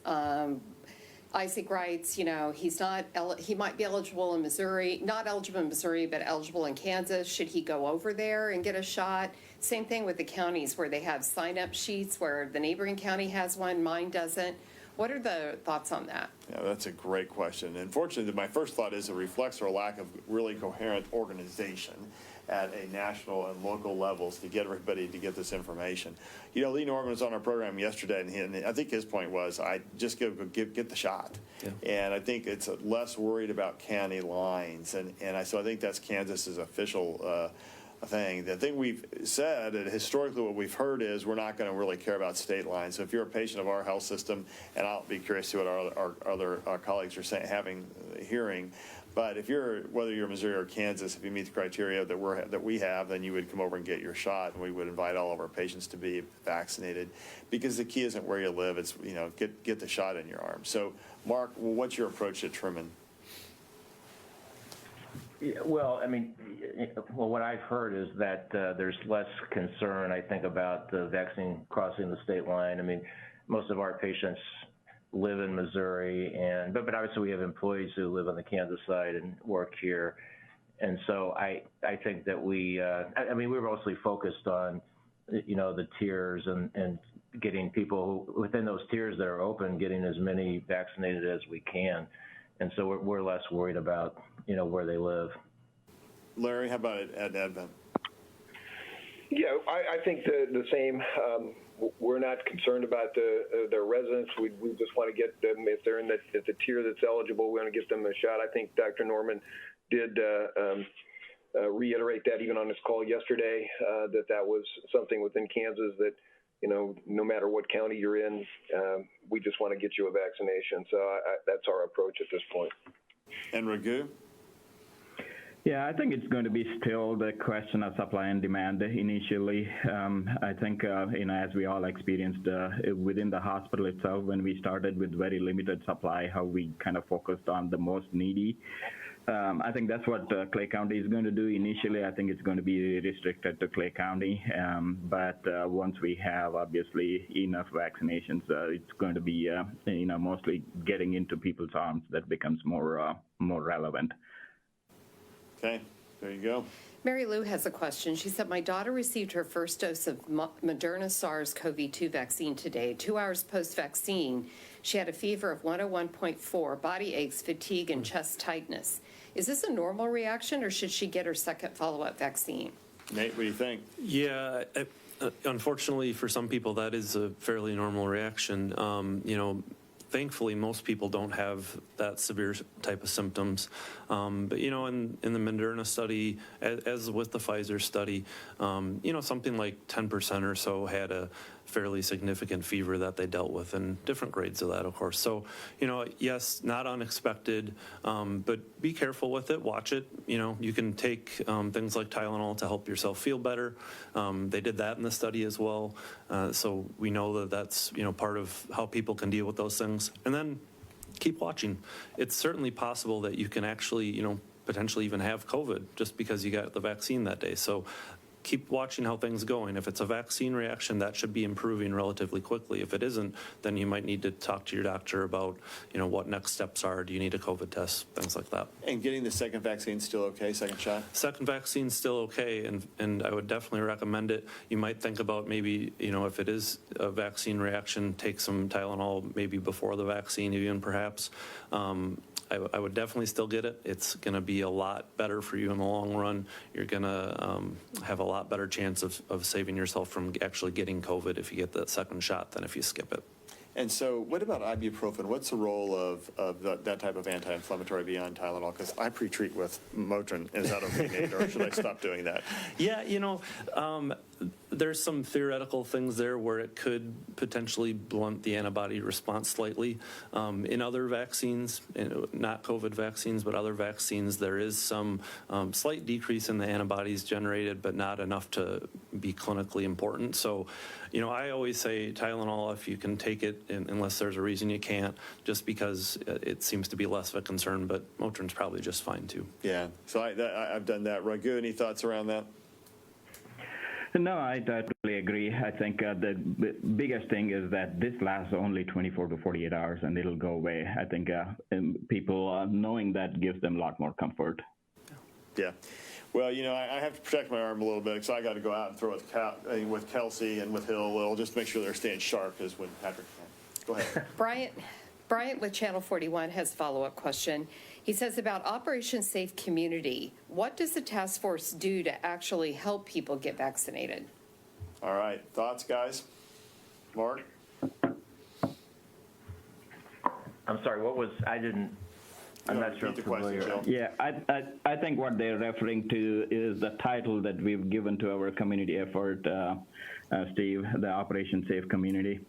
G: Isaac writes, he might be eligible in Missouri, not eligible in Missouri, but eligible in Kansas. Should he go over there and get a shot? Same thing with the counties where they have sign-up sheets where the neighboring county has one, mine doesn't. What are the thoughts on that?
A: Yeah, that's a great question. Unfortunately, my first thought is it reflects our lack of really coherent organization at a national and local levels to get everybody to get this information. Lee Norman was on our program yesterday, and I think his point was, I just get the shot. Yeah. And I think it's less worried about county lines, so I think that's Kansas's official thing. The thing we've said, and historically what we've heard is we're not going to really care about state lines. So if you're a patient of our health system, and I'll be curious to what our other colleagues are hearing, but whether you're Missouri or Kansas, if you meet the criteria that we have, then you would come over and get your shot, and we would invite all of our patients to be vaccinated, because the key isn't where you live; it's get the shot in your arm. So, Mark, what's your approach to Truman?
C: Well, what I've heard is that there's less concern, I think, about the vaccine crossing the state line. Most of our patients live in Missouri, but obviously we have employees who live on the Kansas side and work here. And so I think that we're mostly focused on, the tiers and getting people within those tiers that are open, getting as many vaccinated as we can. And so we're less worried about, where they live.
A: Larry, how about at Advent?
D: Yeah, I think the same. We're not concerned about their residents. We just want to get them, if they're in the tier that's eligible, we want to get them a shot. I think Dr. Norman did reiterate that even on his call yesterday, that was something within Kansas that, no matter what county you're in, we just want to get you a vaccination. So that's our approach at this point.
A: And Raghu?
E: Yeah, I think it's going to be still the question of supply and demand initially. I think, as we all experienced within the hospital itself, when we started with very limited supply, how we kind of focused on the most needy. I think that's what Clay County is going to do initially. I think it's going to be restricted to Clay County, but once we have obviously enough vaccinations, it's going to be mostly getting into people's arms that becomes more relevant.
A: Okay, there you go.
G: Mary Lou has a question. She said, my daughter received her first dose of Moderna SARS-CoV-2 vaccine today. 2 hours post-vaccine, she had a fever of 101.4, body aches, fatigue, and chest tightness. Is this a normal reaction, or should she get her second follow-up vaccine?
A: Nate, what do you think?
B: Yeah, unfortunately for some people, that is a fairly normal reaction. Thankfully, most people don't have that severe type of symptoms. But, in the Moderna study, as with the Pfizer study, something like 10% or so had a fairly significant fever that they dealt with, and different grades of that, of course. So, yes, not unexpected, but be careful with it, watch it. You can take things like Tylenol to help yourself feel better. They did that in the study as well. So we know that that's, part of how people can deal with those things. And then keep watching. It's certainly possible that you can actually, potentially even have COVID just because you got the vaccine that day. So keep watching how things going. If it's a vaccine reaction, that should be improving relatively quickly. If it isn't, then you might need to talk to your doctor about, what next steps are. Do you need a COVID test? Things like that.
A: And getting the second vaccine still okay, second shot?
B: Second vaccine's still okay, and I would definitely recommend it. You might think about maybe, if it is a vaccine reaction, take some Tylenol maybe before the vaccine even perhaps. I would definitely still get it. It's going to be a lot better for you in the long run. You're going to have a lot better chance of saving yourself from actually getting COVID if you get that second shot than if you skip it.
A: And so what about ibuprofen? What's the role of that type of anti-inflammatory beyond Tylenol? Because I pre-treat with Motrin. Is that okay, Nate, or should I stop doing that?
B: Yeah, there's some theoretical things there where it could potentially blunt the antibody response slightly. In other vaccines, not COVID vaccines, but other vaccines, there is some slight decrease in the antibodies generated, but not enough to be clinically important. So, I always say Tylenol, if you can take it, unless there's a reason you can't, just because it seems to be less of a concern, but Motrin's probably just fine too.
A: Yeah, so I've done that. Raghu, any thoughts around that?
E: No, I totally agree. I think the biggest thing is that this lasts only 24 to 48 hours and it'll go away. I think people knowing that gives them a lot more comfort.
A: Yeah. Well, I have to protect my arm a little bit, so I got to go out and throw it with Kelsey and with Hill a little, just to make sure they're staying sharp as when Patrick can. Go ahead.
G: Bryant with Channel 41 has a follow-up question. He says about Operation Safe Community, what does the task force do to actually help people get vaccinated?
A: All right. Thoughts, guys? Mark?
C: I'm sorry, I'm not sure.
A: Repeat the question, Jill.
E: Yeah, I think what they're referring to is the title that we've given to our community effort, Steve, the Operation Safe Community.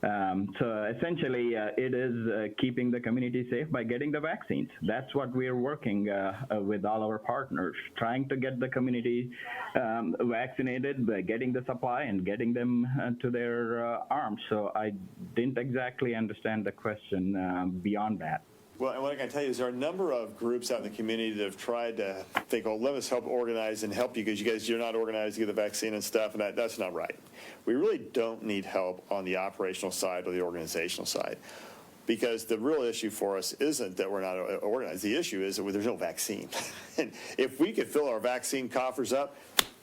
E: So essentially, it is keeping the community safe by getting the vaccines. That's what we're working with all our partners, trying to get the community vaccinated by getting the supply and getting them to their arms. So I didn't exactly understand the question beyond that.
A: Well, and what I can tell you is there are a number of groups out in the community that have tried to think, oh, let us help organize and help you because you're not organized to get the vaccine and stuff, and that's not right. We really don't need help on the operational side or the organizational side because the real issue for us isn't that we're not organized. The issue is that there's no vaccine. And if we could fill our vaccine coffers up,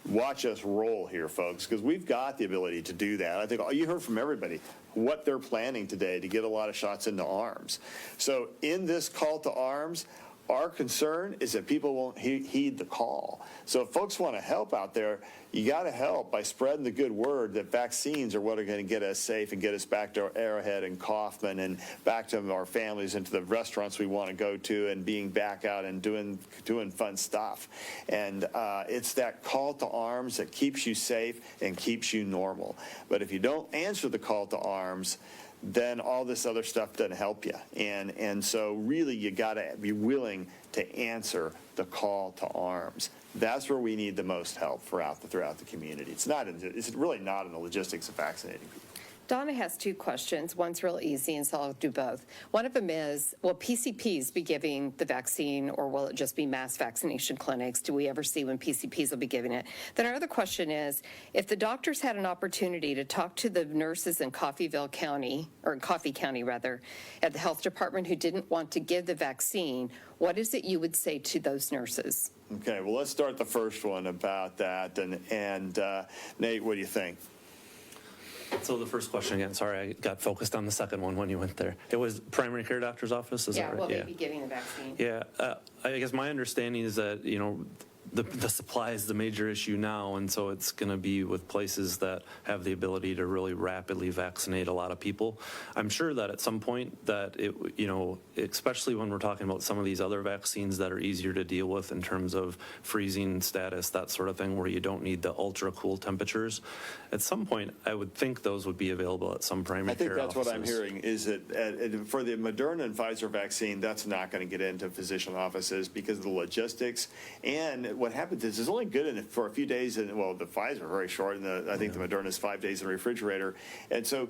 A: watch us roll here, folks, because we've got the ability to do that. I think you heard from everybody what they're planning today to get a lot of shots into arms. So in this call to arms, our concern is that people won't heed the call. So if folks want to help out there, you got to help by spreading the good word that vaccines are what are going to get us safe and get us back to Arrowhead and Kaufman and back to our families and to the restaurants we want to go to and being back out and doing fun stuff. And it's that call to arms that keeps you safe and keeps you normal. But if you don't answer the call to arms, then all this other stuff doesn't help you. And so really you got to be willing to answer the call to arms. That's where we need the most help throughout the community. It's really not in the logistics of vaccinating people.
G: Donna has two questions. One's real easy, and so I'll do both. One of them is, will PCPs be giving the vaccine, or will it just be mass vaccination clinics? Do we ever see when PCPs will be giving it? Then our other question is, if the doctors had an opportunity to talk to the nurses in Coffeyville County, or in Coffee County rather, at the health department who didn't want to give the vaccine, what is it you would say to those nurses?
A: Okay, well, let's start the first one about that. And Nate, what do you think?
B: So the first question again, sorry, I got focused on the second one when you went there. It was primary care doctor's office, is that right?
G: Will they be giving the vaccine?
B: Yeah, I guess my understanding is that, the supply is the major issue now, and so it's going to be with places that have the ability to really rapidly vaccinate a lot of people. I'm sure that at some point that it, especially when we're talking about some of these other vaccines that are easier to deal with in terms of freezing status, that sort of thing, where you don't need the ultra cool temperatures. At some point, I would think those would be available at some primary care offices.
A: I think that's what I'm hearing, is that for the Moderna and Pfizer vaccine, that's not going to get into physician offices because of the logistics. And what happens is it's only good for a few days, and well, the Pfizer are very short, and I think the Moderna is 5 days in the refrigerator. And so,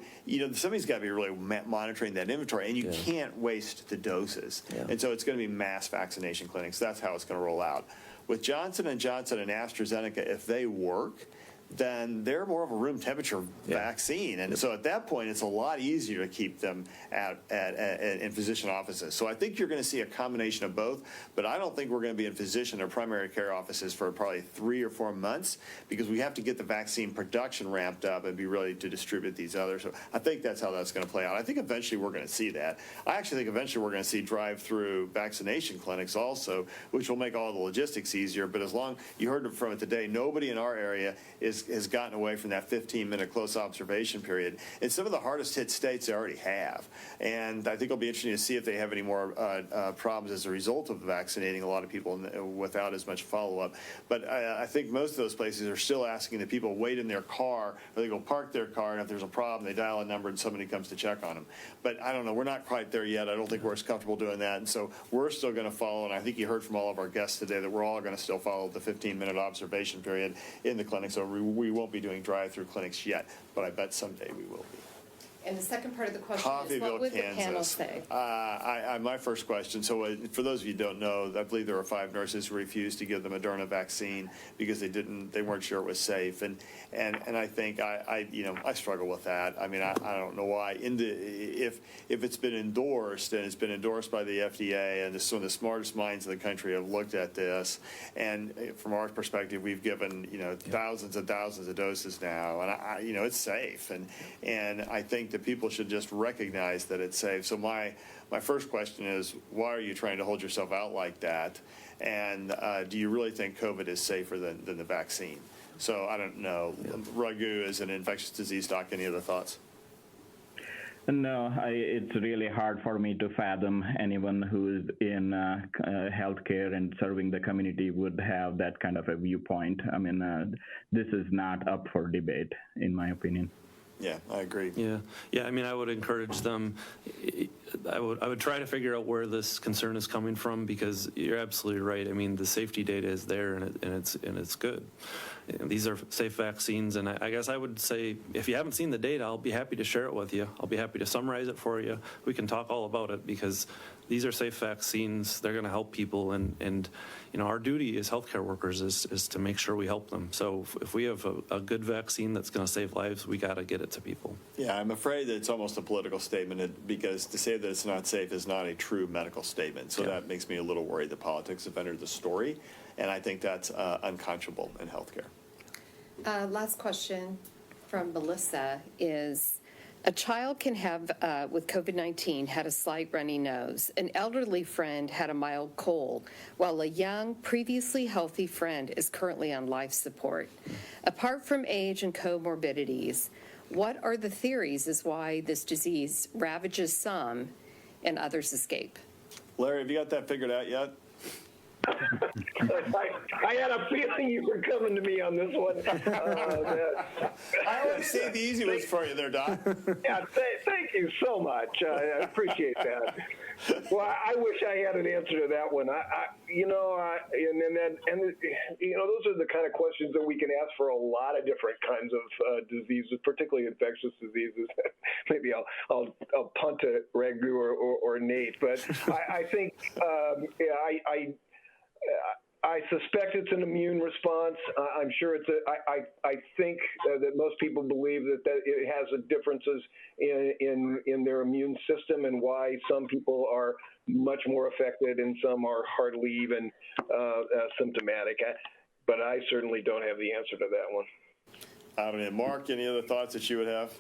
A: somebody's got to be really monitoring that inventory, and you can't waste the doses. And so it's going to be mass vaccination clinics. That's how it's going to roll out. With Johnson & Johnson and AstraZeneca, if they work, then they're more of a room temperature vaccine. And so at that point, it's a lot easier to keep them in physician offices. So I think you're going to see a combination of both, but I don't think we're going to be in physician or primary care offices for probably 3 or 4 months, because we have to get the vaccine production ramped up and be ready to distribute these others. So I think that's how that's going to play out. I think eventually we're going to see that. I actually think eventually we're going to see drive-through vaccination clinics also, which will make all the logistics easier. But as long, you heard from it today, nobody in our area has gotten away from that 15-minute close observation period. In some of the hardest hit states, they already have. And I think it'll be interesting to see if they have any more problems as a result of vaccinating a lot of people without as much follow-up. But I think most of those places are still asking the people wait in their car, or they go park their car, and if there's a problem, they dial a number and somebody comes to check on them. But I don't know, we're not quite there yet. I don't think we're as comfortable doing that. And so we're still going to follow, and I think you heard from all of our guests today that we're all going to still follow the 15-minute observation period in the clinic. So we won't be doing drive-through clinics yet, but I bet someday we will be.
G: And the second part of the question is, what would the panel say?
A: My first question, so for those of you who don't know, I believe there were 5 nurses who refused to give the Moderna vaccine because they weren't sure it was safe. And I think I struggle with that. I mean, I don't know why. If it's been endorsed, and it's been endorsed by the FDA, and some of the smartest minds in the country have looked at this, and from our perspective, we've given thousands and thousands of doses now, and it's safe. And I think that people should just recognize that it's safe. So my first question is, why are you trying to hold yourself out like that? And do you really think COVID is safer than the vaccine? So I don't know. Raghu, as an infectious disease doc, any other thoughts?
E: No, it's really hard for me to fathom anyone who is in healthcare and serving the community would have that kind of a viewpoint. I mean, this is not up for debate, in my opinion.
A: Yeah, I agree.
B: Yeah. I mean, I would encourage them. I would try to figure out where this concern is coming from, because you're absolutely right. I mean, the safety data is there, and it's good. And these are safe vaccines, and I guess I would say, if you haven't seen the data, I'll be happy to share it with you. I'll be happy to summarize it for you. We can talk all about it, because these are safe vaccines. They're going to help people, and our duty as healthcare workers is to make sure we help them. So if we have a good vaccine that's going to save lives, we got to get it to people.
A: Yeah, I'm afraid that it's almost a political statement, because to say that it's not safe is not a true medical statement. So that makes me a little worried that politics have entered the story, and I think that's unconscionable in healthcare.
G: Last question from Melissa is, a child can have, with COVID-19, had a slight runny nose. An elderly friend had a mild cold, while a young, previously healthy friend is currently on life support. Apart from age and comorbidities, what are the theories as why this disease ravages some and others escape?
A: Larry, have you got that figured out yet?
D: I had a feeling you were coming to me on this one.
A: I always say the easy ones for you there, Doc.
D: Yeah, thank you so much. I appreciate that. Well, I wish I had an answer to that one. Those are the kind of questions that we can ask for a lot of different kinds of diseases, particularly infectious diseases. Maybe I'll punt to Raghu or Nate, but I think I suspect it's an immune response. I'm sure I think that most people believe that it has differences in their immune system and why some people are much more affected and some are hardly even symptomatic. But I certainly don't have the answer to that one.
A: I don't know. Mark, any other thoughts that you would have?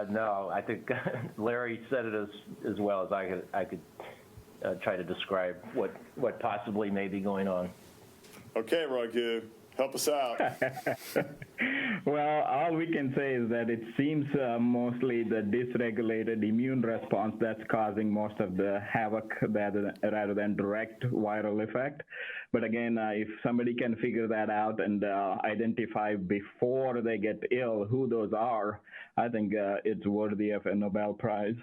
C: No, I think Larry said it as well as I could try to describe what possibly may be going on.
A: Okay, Raghu, help us out.
E: Well, all we can say is that it seems mostly the dysregulated immune response that's causing most of the havoc rather than direct viral effect. But again, if somebody can figure that out and identify before they get ill who those are, I think it's worthy of a Nobel Prize.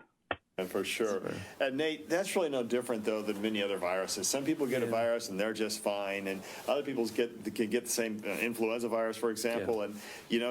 A: And for sure. And Nate, that's really no different, though, than many other viruses. Some people get a virus and they're just fine, and other people can get the same influenza virus, for example, and,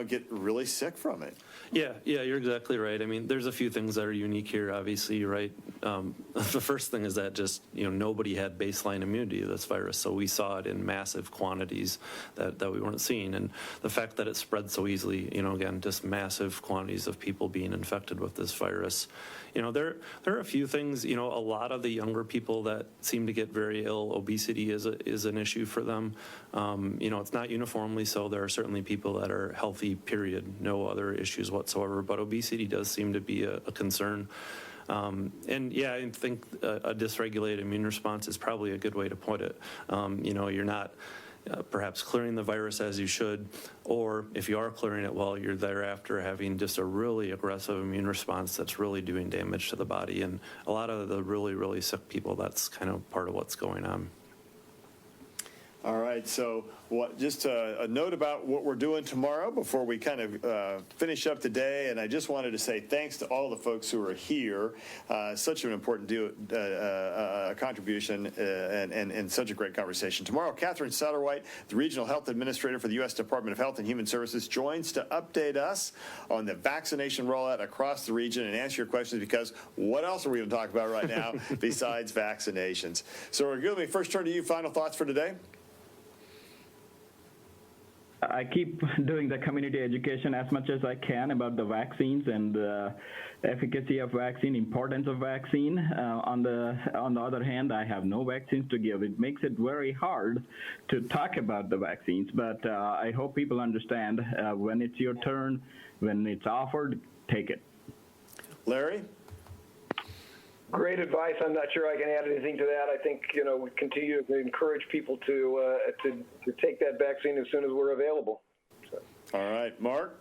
A: get really sick from it.
B: Yeah, you're exactly right. I mean, there's a few things that are unique here, obviously, right? The first thing is that just, nobody had baseline immunity to this virus, so we saw it in massive quantities that we weren't seeing. And the fact that it spread so easily, again, just massive quantities of people being infected with this virus. There are a few things, a lot of the younger people that seem to get very ill, obesity is an issue for them. It's not uniformly so. There are certainly people that are healthy, period, no other issues whatsoever, but obesity does seem to be a concern. And yeah, I think a dysregulated immune response is probably a good way to put it. You're not perhaps clearing the virus as you should, or if you are clearing it well, you're thereafter having just a really aggressive immune response that's really doing damage to the body. And a lot of the really, really sick people, that's kind of part of what's going on.
A: All right, so just a note about what we're doing tomorrow before we kind of finish up today, and I just wanted to say thanks to all the folks who are here. Such an important contribution and such a great conversation. Tomorrow, Catherine Satterwhite, the Regional Health Administrator for the U.S. Department of Health and Human Services, joins to update us on the vaccination rollout across the region and answer your questions, because what else are we going to talk about right now besides vaccinations? So we're going to first turn to you. Final thoughts for today?
E: I keep doing the community education as much as I can about the vaccines and the efficacy of vaccine, importance of vaccine. On the other hand, I have no vaccines to give. It makes it very hard to talk about the vaccines, but I hope people understand when it's your turn, when it's offered, take it.
A: Larry?
D: Great advice. I'm not sure I can add anything to that. I think, we continue to encourage people to take that vaccine as soon as we're available. So.
A: All right. Mark?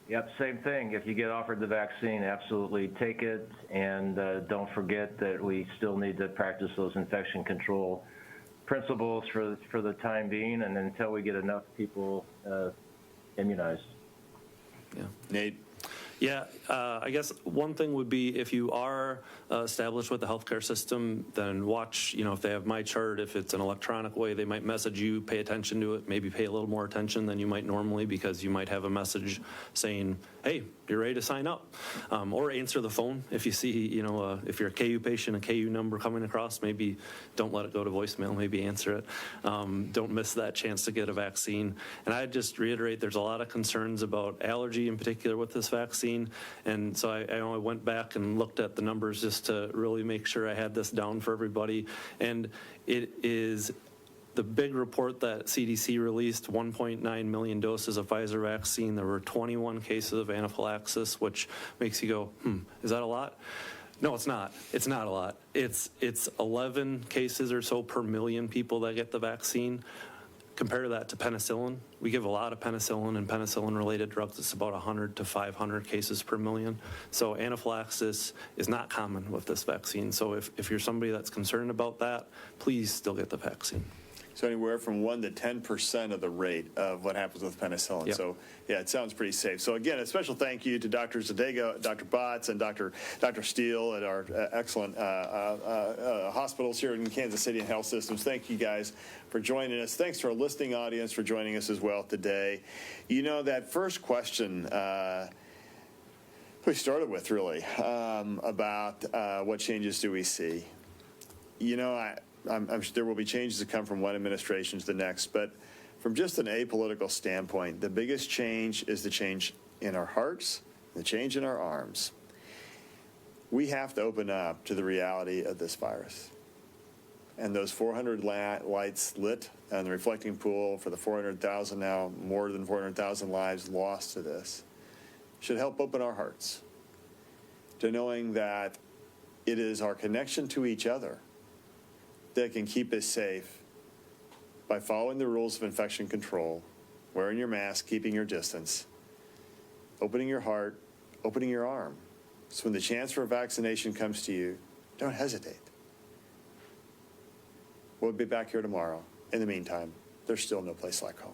C: Yep, same thing. If you get offered the vaccine, absolutely take it. And don't forget that we still need to practice those infection control principles for the time being, and until we get enough people immunized.
B: Yeah.
A: Nate?
B: Yeah, I guess one thing would be if you are established with the healthcare system, then watch, if they have My Chart, if it's an electronic way, they might message you, pay attention to it, maybe pay a little more attention than you might normally, because you might have a message saying, hey, you're ready to sign up. Or answer the phone if you see, if you're a KU patient, a KU number coming across, maybe don't let it go to voicemail, maybe answer it. Don't miss that chance to get a vaccine. And I'd just reiterate, there's a lot of concerns about allergy in particular with this vaccine. And so I went back and looked at the numbers just to really make sure I had this down for everybody. And it is the big report that CDC released, 1.9 million doses of Pfizer vaccine. There were 21 cases of anaphylaxis, which makes you go, is that a lot? No, it's not. It's not a lot. It's 11 cases or so per million people that get the vaccine. Compare that to penicillin. We give a lot of penicillin and penicillin-related drugs. It's about 100 to 500 cases per million. So anaphylaxis is not common with this vaccine. So if you're somebody that's concerned about that, please still get the vaccine.
A: So anywhere from 1 to 10% of the rate of what happens with penicillin.
B: Yep.
A: So yeah, it sounds pretty safe. So again, a special thank you to Drs. Adiga, Dr. Botts, and Dr. Steele at our excellent hospitals here in Kansas City and health systems. Thank you guys for joining us. Thanks to our listening audience for joining us as well today. You know, that first question we started with really about what changes do we see? You know, I'm sure there will be changes that come from one administration to the next, but from just an apolitical standpoint, the biggest change is the change in our hearts, the change in our arms. We have to open up to the reality of this virus. And those 400 lights lit on the reflecting pool for the 400,000 now, more than 400,000 lives lost to this, should help open our hearts to knowing that it is our connection to each other that can keep us safe by following the rules of infection control, wearing your mask, keeping your distance, opening your heart, opening your arm. So when the chance for a vaccination comes to you, don't hesitate. We'll be back here tomorrow. In the meantime, there's still no place like home.